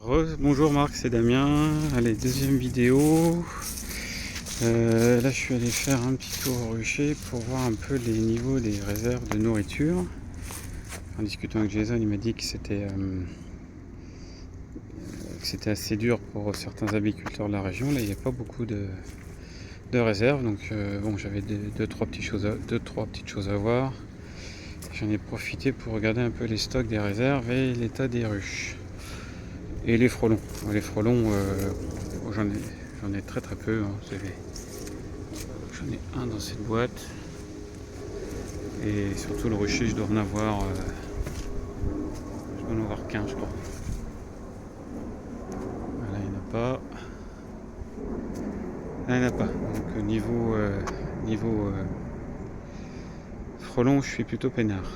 Bonjour Marc, c'est Damien. Allez, deuxième vidéo. Là, je suis allé faire un petit tour au rucher pour voir un peu les niveaux des réserves de nourriture. En discutant avec Jason, il m'a dit que c'était assez dur pour certains apiculteurs de la région. Là, il n'y a pas beaucoup de réserves, donc bon, j'avais deux, trois petites choses à voir. J'en ai profité pour regarder un peu les stocks des réserves et l'état des ruches. Et les frelons. Les frelons, j'en ai très peu. J'en ai un dans cette boîte. Et surtout le rucher, je dois en avoir 15, je crois. Là, il n'y en a pas. Là, il n'y en a pas. Donc niveau frelons, je suis plutôt peinard.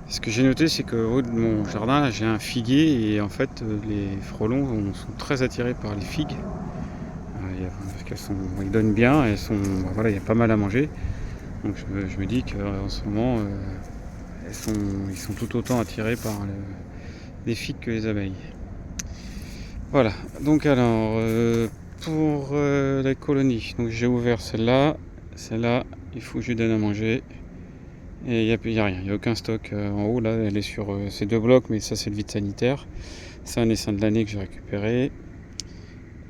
Ce que j'ai noté, c'est qu'au haut de mon jardin, là, j'ai un figuier et en fait, les frelons sont très attirés par les figues. Parce ils donnent bien, il y a pas mal à manger. Donc je me dis qu'en ce moment, ils sont tout autant attirés par les figues que les abeilles. Voilà, donc alors, pour la colonie, donc j'ai ouvert celle-là, il faut que je lui donne à manger. Et il n'y a rien, il n'y a aucun stock en haut. Là, elle est sur ces deux blocs, mais ça, c'est le vide sanitaire. C'est un essaim de l'année que j'ai récupéré.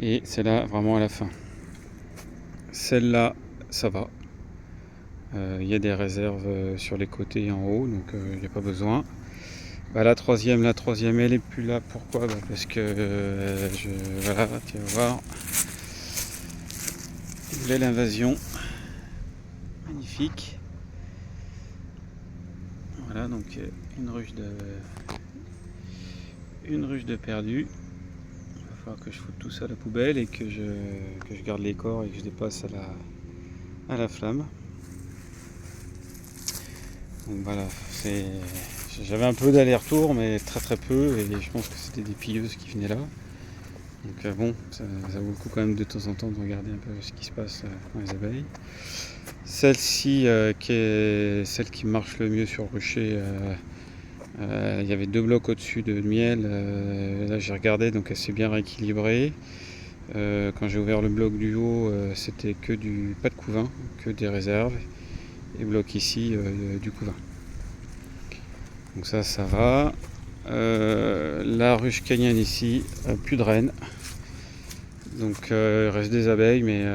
Et c'est là vraiment à la fin. Celle-là, ça va. Il y a des réserves sur les côtés et en haut, donc il n'y a pas besoin. La troisième, elle est plus là. Pourquoi parce que voilà, tu vas voir. L'invasion. Magnifique. Voilà, donc une ruche de perdu. Il va falloir que je foute tout ça à la poubelle et que je garde les corps et que je les passe à la flamme. Donc voilà, j'avais un peu d'aller-retour, mais très peu, et je pense que c'était des pilleuses qui venaient là. Donc bon, ça vaut le coup quand même de temps en temps de regarder un peu ce qui se passe dans les abeilles. Celle-ci, qui est celle qui marche le mieux sur le rucher, il y avait deux blocs au-dessus de miel. Là j'ai regardé, donc elle s'est bien rééquilibrée. Quand j'ai ouvert le bloc du haut, c'était pas de couvain, que des réserves. Et bloc ici, du couvain. Donc ça va. La ruche canienne ici, plus de reines. Donc il reste des abeilles, mais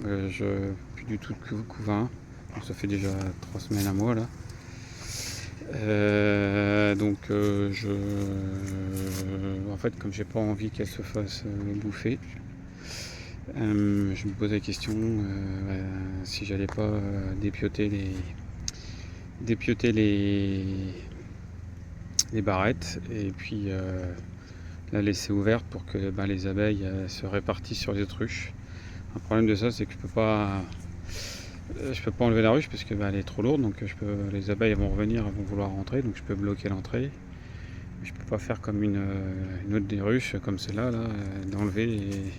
plus du tout de couvain. Donc, ça fait déjà 3 semaines, un mois là. En fait, comme j'ai pas envie qu'elle se fasse bouffer, je me pose la question si j'allais pas dépioter les barrettes et puis la laisser ouverte pour que les abeilles se répartissent sur les autres ruches. Le problème de ça, c'est que je peux pas enlever la ruche parce que elle est trop lourde, donc les abeilles vont revenir, elles vont vouloir rentrer, donc je peux bloquer l'entrée. Mais je peux pas faire comme une autre des ruches comme celle-là, d'enlever et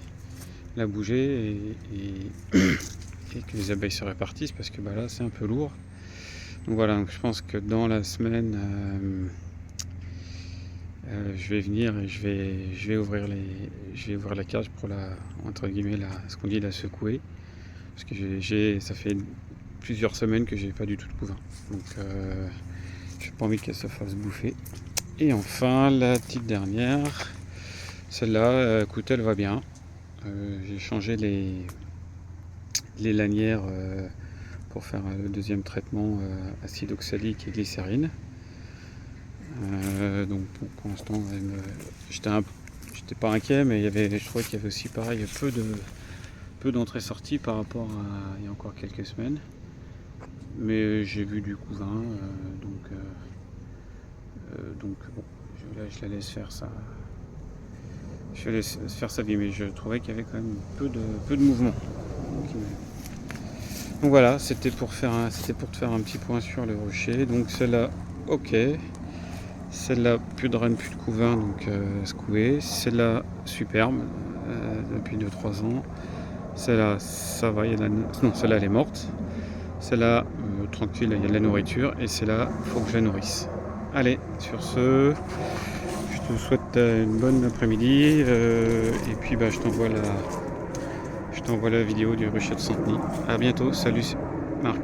la bouger et que les abeilles se répartissent parce que là c'est un peu lourd. Donc voilà, donc je pense que dans la semaine je vais venir et je vais ouvrir la cage pour entre guillemets ce qu'on dit la secouer, parce que ça fait plusieurs semaines que j'ai pas du tout de couvain, donc j'ai pas envie qu'elle se fasse bouffer. Et enfin la petite dernière, celle-là, écoute, elle va bien. J'ai changé les lanières pour faire le deuxième traitement acide oxalique et glycérine. Donc pour l'instant, j'étais pas inquiet, mais je trouvais qu'il y avait aussi pareil peu d'entrées-sorties par rapport à il y a encore quelques semaines. Mais j'ai vu du couvain, donc bon, je la laisse faire ça. Je laisse faire sa vie, mais je trouvais qu'il y avait quand même peu de mouvement. Donc voilà, c'était pour te faire un petit point sur le rucher. Donc celle-là, ok. Celle-là, plus de reine, plus de couvain, donc secouée. Celle-là, superbe, depuis 2-3 ans. Celle-là, ça va, non, celle-là, elle est morte. Celle-là, tranquille, il y a de la nourriture. Et celle-là, il faut que je la nourrisse. Allez, sur ce, Je te souhaite une bonne après-midi et puis bah, je t'envoie la vidéo du rucher de Saint-Denis. À bientôt, salut Marc.